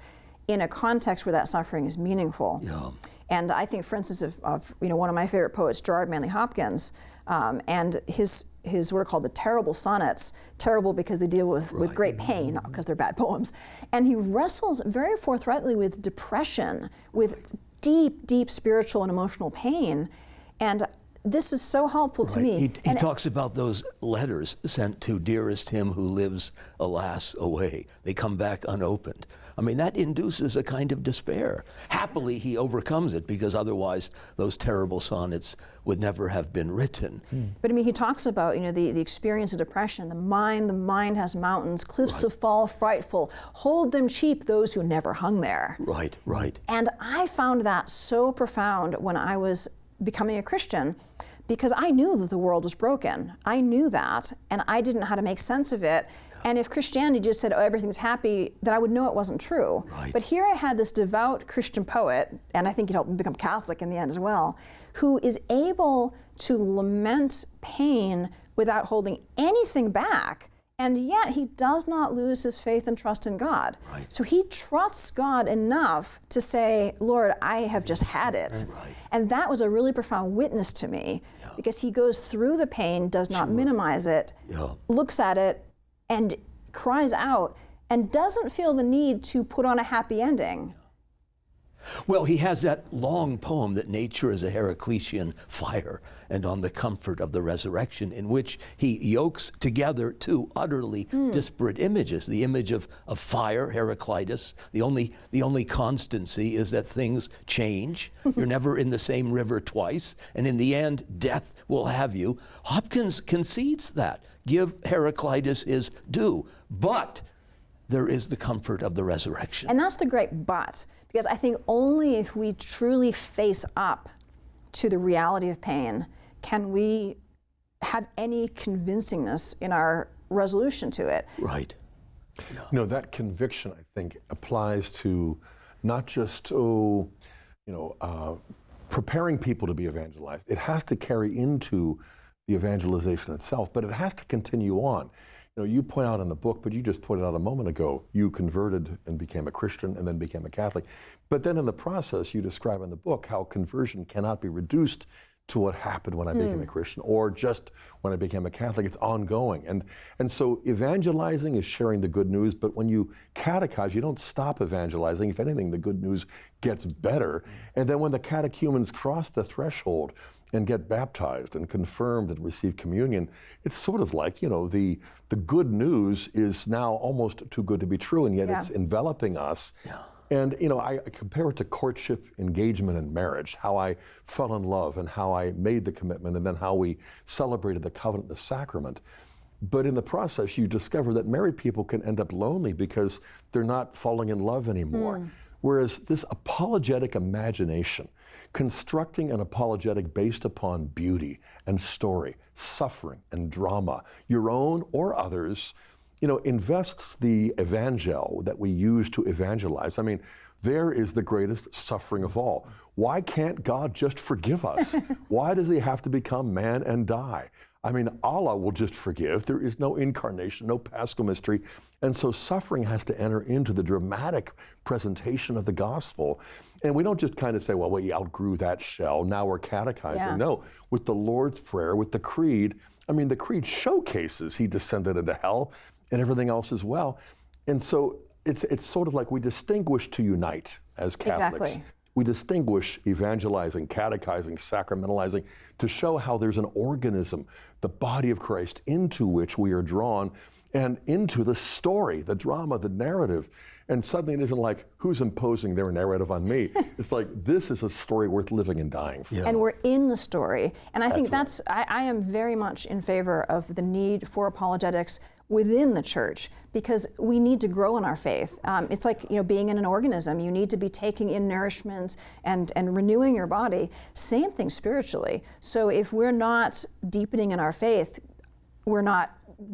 in a context where that suffering is meaningful. Yeah. And I think, for instance, of one of my favorite poets, Gerard Manley Hopkins, and his what are called the terrible sonnets, terrible because they deal with great pain, not because they're bad poems. And he wrestles very forthrightly with depression, with deep, deep spiritual and emotional pain. And this is so helpful to me. He talks about those letters sent to dearest him who lives, alas, away. They come back unopened. I mean, that induces a kind of despair. Happily, he overcomes it because otherwise those terrible sonnets would never have been written. But I mean, he talks about, you know, the experience of depression, the mind has mountains, cliffs of fall frightful, hold them cheap those who never hung there. Right. And I found that so profound when I was becoming a Christian, because I knew that the world was broken. I knew that, and I didn't know how to make sense of it. And if Christianity just said, oh, everything's happy, then I would know it wasn't true. Right. But here I had this devout Christian poet, and I think he helped me become Catholic in the end as well, who is able to lament pain without holding anything back, and yet he does not lose his faith and trust in God. Right. So he trusts God enough to say, Lord, I have just had it. Right. And that was a really profound witness to me, because he goes through the pain, does not minimize it, looks at it, and cries out, and doesn't feel the need to put on a happy ending. Well, he has that long poem that nature is a Heraclitean fire, and on the comfort of the resurrection, in which he yokes together two utterly disparate images. The image of fire, Heraclitus. The only constancy is that things change. You're never in the same river twice, and in the end, death will have you. Hopkins concedes that. Give Heraclitus his due, but there is the comfort of the resurrection. And that's the great but, because I think only if we truly face up to the reality of pain can we have any convincingness in our resolution to it. Right. Yeah. You know, that conviction, I think, applies to not just, preparing people to be evangelized. It has to carry into the evangelization itself, but it has to continue on. You know, you point out in the book, but you just pointed out a moment ago, you converted and became a Christian and then became a Catholic. But then in the process, you describe in the book how conversion cannot be reduced to what happened when I became a Christian or just when I became a Catholic. It's ongoing. And so evangelizing is sharing the good news, but when you catechize, you don't stop evangelizing. If anything, the good news gets better. And then when the catechumens cross the threshold and get baptized and confirmed and receive communion, it's sort of like, the good news is now almost too good to be true, and yet it's enveloping us. Yeah. And I compare it to courtship, engagement, and marriage, how I fell in love and how I made the commitment and then how we celebrated the covenant, the sacrament. But in the process, you discover that married people can end up lonely because they're not falling in love anymore. Whereas this apologetic imagination, constructing an apologetic based upon beauty and story, suffering and drama, your own or others, invests the evangel that we use to evangelize. I mean, there is the greatest suffering of all. Why can't God just forgive us? Why does he have to become man and die? I mean, Allah will just forgive. There is no incarnation, no paschal mystery. And so suffering has to enter into the dramatic presentation of the gospel. And we don't just kind of say, well, we outgrew that shell, now we're catechizing. Yeah. No, with the Lord's Prayer, with the creed, I mean, the creed showcases he descended into hell and everything else as well. And so it's sort of like we distinguish to unite as Catholics. Exactly. We distinguish evangelizing, catechizing, sacramentalizing to show how there's an organism, the body of Christ, into which we are drawn and into the story, the drama, the narrative. And suddenly it isn't like, who's imposing their narrative on me? It's like, this is a story worth living and dying for. Yeah. And we're in the story. And I think I am very much in favor of the need for apologetics within the church, because we need to grow in our faith. It's like being in an organism. You need to be taking in nourishment and renewing your body. Same thing spiritually. So if we're not deepening in our faith, we're not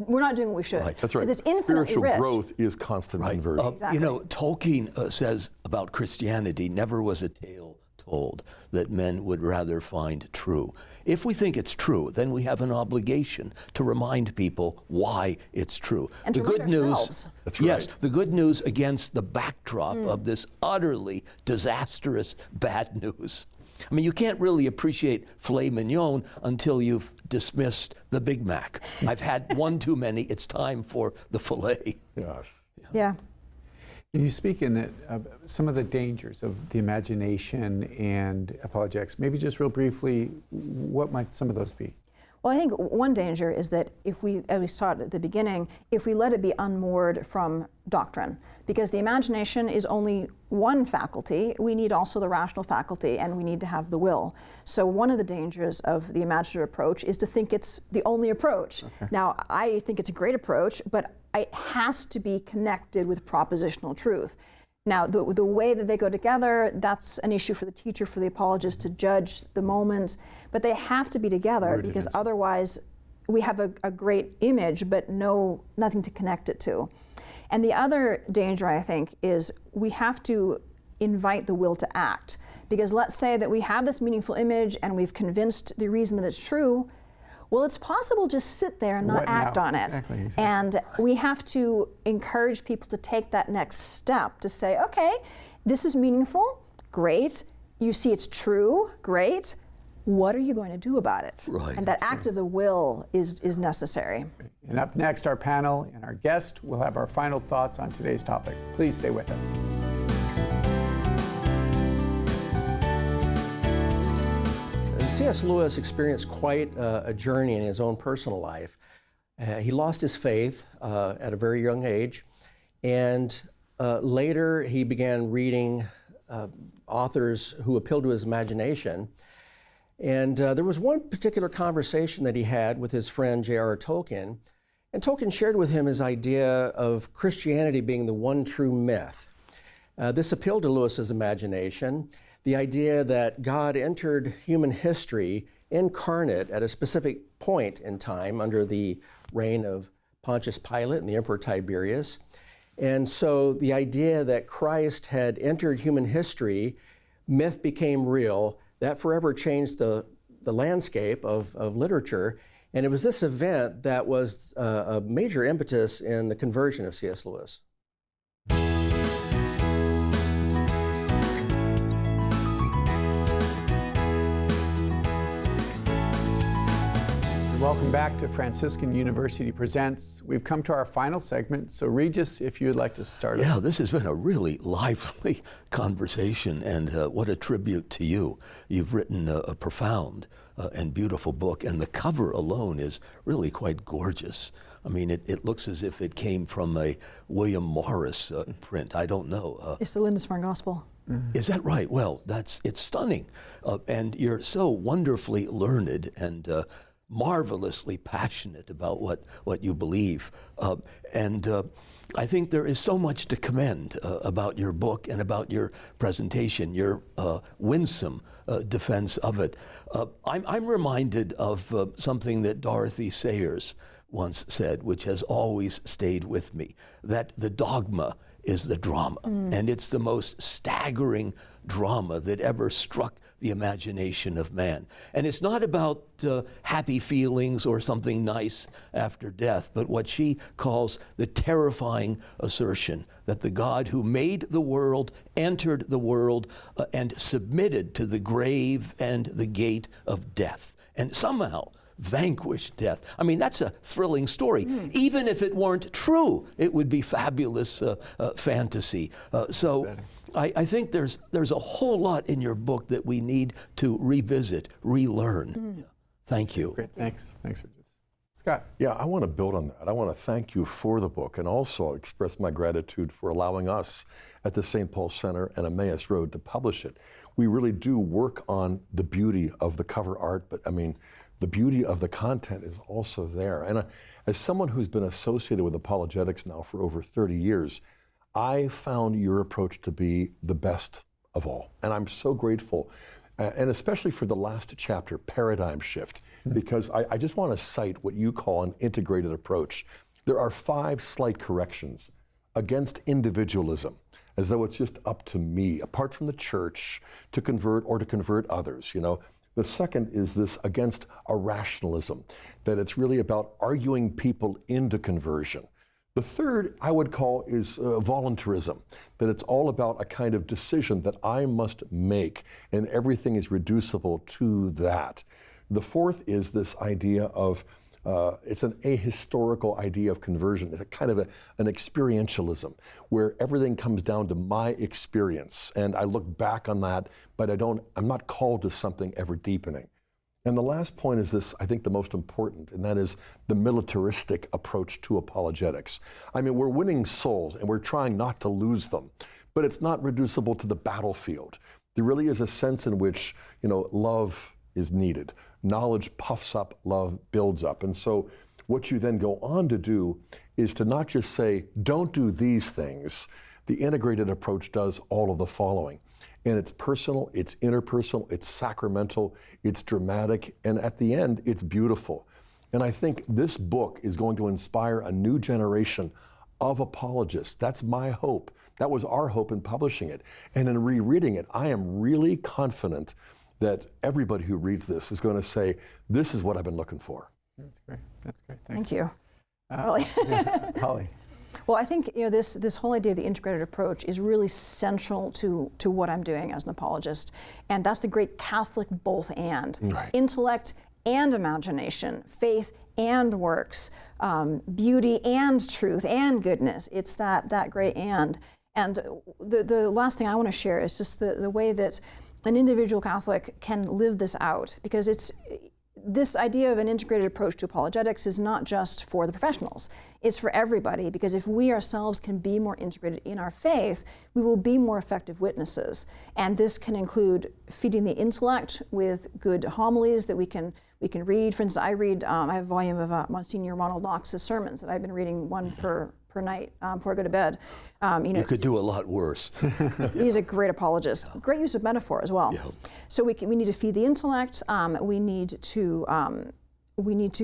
doing what we should. Right, that's right. It's infinitely Spiritual rich. growth is constant conversion. Exactly. Tolkien says about Christianity, never was a tale told that men would rather find true. If we think it's true, then we have an obligation to remind people why it's true. And the to good remind news, ourselves. That's yes, right. the good news against the backdrop of this utterly disastrous bad news. I mean, you can't really appreciate filet mignon until you've dismissed the Big Mac. I've had one too many. It's time for the filet. Yes. Yeah. You speak in some of the dangers of the imagination and apologetics. Maybe just real briefly, what might some of those be? Well, I think one danger is that if we, as we saw at the beginning, if we let it be unmoored from doctrine, because the imagination is only one faculty, we need also the rational faculty, and we need to have the will. So one of the dangers of the imaginative approach is to think it's the only approach. Okay. Now, I think it's a great approach, but it has to be connected with propositional truth. Now, the way that they go together, that's an issue for the teacher, for the apologist to judge the moment, but they have to be together because otherwise we have a great image, but nothing to connect it to. And the other danger, I think, is we have to invite the will to act. Because let's say that we have this meaningful image and we've convinced the reason that it's true. Well, it's possible to just sit there and not act on it. Exactly. And we have to encourage people to take that next step to say, okay, this is meaningful, great. You see it's true, great. What are you going to do about it? Right. And that act of the will is necessary. And up next, our panel and our guest will have our final thoughts on today's topic. Please stay with us. C.S. Lewis experienced quite a journey in his own personal life. He lost his faith at a very young age, and later he began reading authors who appealed to his imagination. And there was one particular conversation that he had with his friend J.R.R. Tolkien, and Tolkien shared with him his idea of Christianity being the one true myth. This appealed to Lewis's imagination. The idea that God entered human history incarnate at a specific point in time under the reign of Pontius Pilate and the Emperor Tiberius. And so the idea that Christ had entered human history, myth became real, that forever changed the landscape of literature. And it was this event that was a major impetus in the conversion of C.S. Lewis. Welcome back to Franciscan University Presents. We've come to our final segment, so Regis, if you would like to start. Yeah, this has been a really lively conversation, and what a tribute to you. You've written a profound and beautiful book, and the cover alone is really quite gorgeous. I mean, it looks as if it came from a William Morris print. I don't know. It's the Lindisfarne Gospel. Mm-hmm. Is that right? Well, it's stunning. And you're so wonderfully learned and marvelously passionate about what you believe. And I think there is so much to commend about your book and about your presentation, your winsome defense of it. I'm reminded of something that Dorothy Sayers once said, which has always stayed with me, that the dogma is the drama. And it's the most staggering drama that ever struck the imagination of man. And it's not about happy feelings or something nice after death, but what she calls the terrifying assertion that the God who made the world entered the world and submitted to the grave and the gate of death, and somehow vanquished death. I mean, that's a thrilling story. Even if it weren't true, it would be fabulous fantasy. So I think there's a whole lot in your book that we need to revisit, relearn. Thank you. Great, thanks, Regis. Scott. Yeah, I want to build on that. I want to thank you for the book and also express my gratitude for allowing us at the St. Paul Center and Emmaus Road to publish it. We really do work on the beauty of the cover art, but I mean, the beauty of the content is also there. And as someone who's been associated with apologetics now for over 30 years, I found your approach to be the best of all. And I'm so grateful, and especially for the last chapter, Paradigm Shift, because I just want to cite what you call an integrated approach. There are 5 slight corrections against individualism, as though it's just up to me, apart from the church, to convert or to convert others, you know. The second is this against irrationalism, that it's really about arguing people into conversion. The third I would call is voluntarism, that it's all about a kind of decision that I must make, and everything is reducible to that. The fourth is this idea of it's an ahistorical idea of conversion. It's a kind of an experientialism where everything comes down to my experience, and I look back on that, but I'm not called to something ever deepening. And the last point is this, I think the most important, and that is the militaristic approach to apologetics. I mean, we're winning souls and we're trying not to lose them, but it's not reducible to the battlefield. There really is a sense in which, you know, love is needed. Knowledge puffs up, love builds up. And so what you then go on to do is to not just say, don't do these things. The integrated approach does all of the following. And it's personal, it's interpersonal, it's sacramental, it's dramatic, and at the end, it's beautiful. And I think this book is going to inspire a new generation of apologists. That's my hope. That was our hope in publishing it. And in rereading it, I am really confident that everybody who reads this is going to say, this is what I've been looking for. That's great. That's great. Thanks. Thank you. Holly. Well, I think this whole idea of the integrated approach is really central to what I'm doing as an apologist, and that's the great Catholic both and. Right. Intellect and imagination, faith and works, beauty and truth and goodness. It's that great and. And the last thing I want to share is just the way that an individual Catholic can live this out, because this idea of an integrated approach to apologetics is not just for the professionals, it's for everybody, because if we ourselves can be more integrated in our faith, we will be more effective witnesses. And this can include feeding the intellect with good homilies that we can read. For instance, I have a volume of Monsignor Ronald Knox's sermons that I've been reading one per night before I go to bed. You could do a lot worse. He's a great apologist. Great use of metaphor as well. Yeah. So we need to feed the intellect. We need to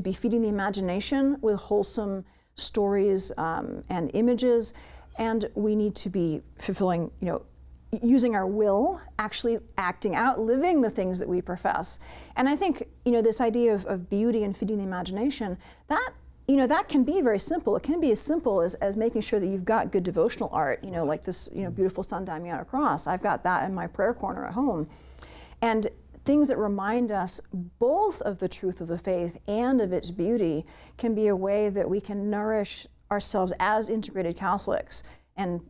be feeding the imagination with wholesome stories and images, and we need to be fulfilling, using our will, actually acting out, living the things that we profess. And I think, this idea of beauty and feeding the imagination, that can be very simple. It can be as simple as making sure that you've got good devotional art, like this, beautiful San Damiano cross. I've got that in my prayer corner at home. And things that remind us both of the truth of the faith and of its beauty can be a way that we can nourish ourselves as integrated Catholics and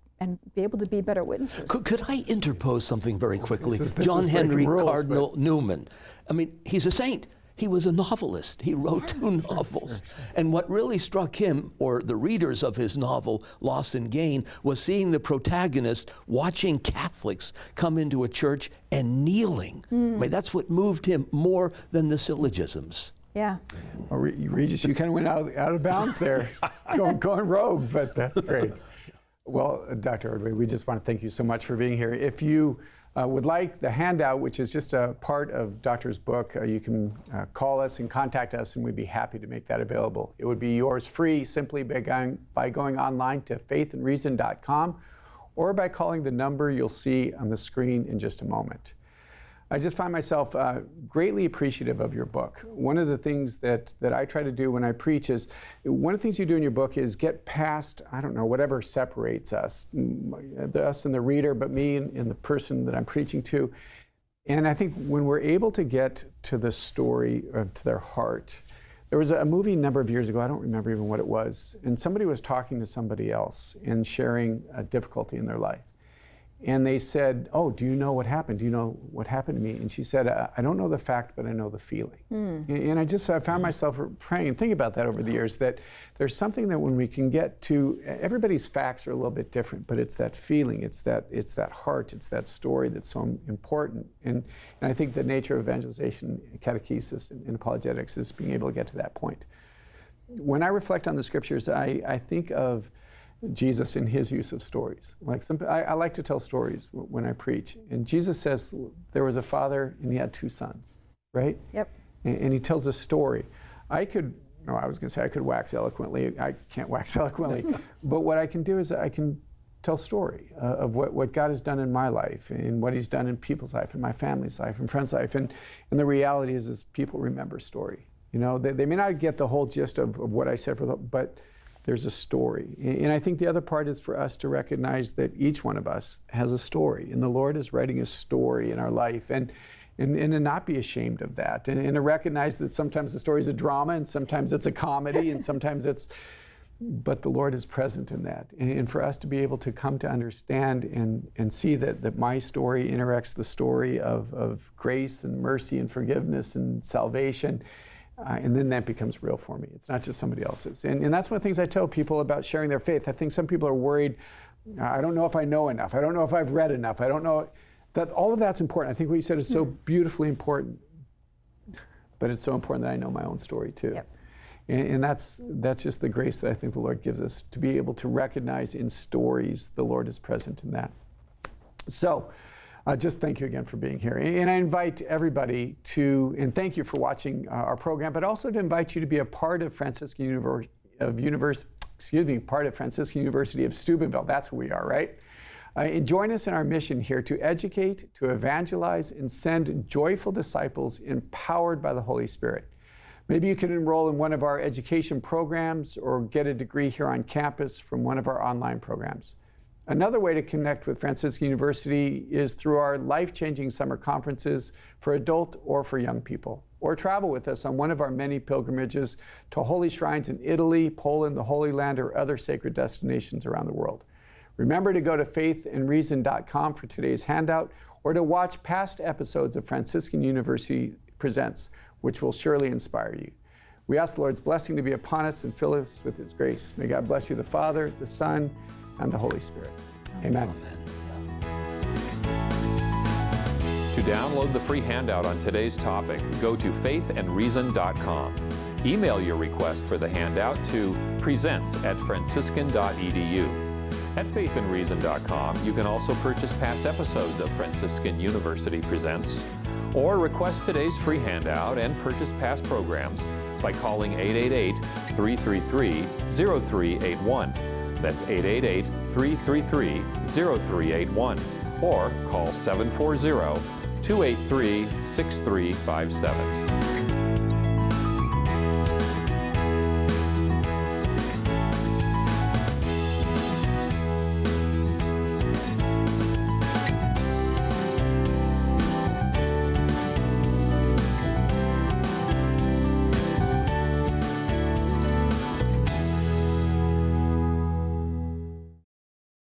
be able to be better witnesses. Could I interpose something very quickly? This John is Henry rules, Cardinal Newman. I mean, he's a saint. He was a novelist. He wrote 2 novels. Sure. And what really struck him, or the readers of his novel, Loss and Gain, was seeing the protagonist watching Catholics come into a church and kneeling. I mean, that's what moved him more than the syllogisms. Yeah. Well, Regis, you kind of went out of bounds there, going rogue, but that's great. Well, Dr. Ordway, we just want to thank you so much for being here. If you would like the handout, which is just a part of Doctor's book, you can call us and contact us, and we'd be happy to make that available. It would be yours free simply by going online to faithandreason.com or by calling the number you'll see on the screen in just a moment. I just find myself greatly appreciative of your book. One of the things that I try to do when I preach is, one of the things you do in your book is get past, I don't know, whatever separates us and the reader, but me and the person that I'm preaching to. And I think when we're able to get to the story, or to their heart, there was a movie a number of years ago, I don't remember even what it was, and somebody was talking to somebody else and sharing a difficulty in their life. And they said, oh, do you know what happened? Do you know what happened to me? And she said, I don't know the fact, but I know the feeling. And I found myself praying and thinking about that over the years, that there's something that when we can get to, everybody's facts are a little bit different, but it's that feeling, it's that heart, it's that story that's so important. And I think the nature of evangelization, catechesis, and apologetics is being able to get to that point. When I reflect on the scriptures, I think of Jesus in his use of stories. I like to tell stories when I preach. And Jesus says there was a father and he had two sons, right? Yep. And he tells a story. I could wax eloquently. I can't wax eloquently. But what I can do is I can tell story of what God has done in my life and what he's done in people's life, in my family's life, and friends' life. And the reality is people remember story. You know, they may not get the whole gist of what I said, but there's a story. And I think the other part is for us to recognize that each one of us has a story, and the Lord is writing a story in our life, and to not be ashamed of that, and to recognize that sometimes the story is a drama, and sometimes it's a comedy, and sometimes but the Lord is present in that. And for us to be able to come to understand and see that my story interacts the story of grace and mercy and forgiveness and salvation, and then that becomes real for me. It's not just somebody else's. And that's one of the things I tell people about sharing their faith. I think some people are worried, I don't know if I know enough. I don't know if I've read enough. I don't know. That all of that's important. I think what you said is so beautifully important. But it's so important that I know my own story too. Yep. And that's just the grace that I think the Lord gives us, to be able to recognize in stories the Lord is present in that. So, just thank you again for being here. And I invite everybody and thank you for watching our program, but also to invite you to be a part of Franciscan University of Steubenville. That's who we are, right? And join us in our mission here to educate, to evangelize, and send joyful disciples empowered by the Holy Spirit. Maybe you can enroll in one of our education programs or get a degree here on campus from one of our online programs. Another way to connect with Franciscan University is through our life-changing summer conferences for adult or for young people, or travel with us on one of our many pilgrimages to holy shrines in Italy, Poland, the Holy Land, or other sacred destinations around the world. Remember to go to faithandreason.com for today's handout, or to watch past episodes of Franciscan University Presents, which will surely inspire you. We ask the Lord's blessing to be upon us and fill us with his grace. May God bless you, the Father, the Son, and the Holy Spirit. Amen. To download the free handout on today's topic, go to faithandreason.com. Email your request for the handout to presents@franciscan.edu. At faithandreason.com, you can also purchase past episodes of Franciscan University Presents, or request today's free handout and purchase past programs by calling 888-333-0381. That's 888-333-0381, or call 740-283-6357.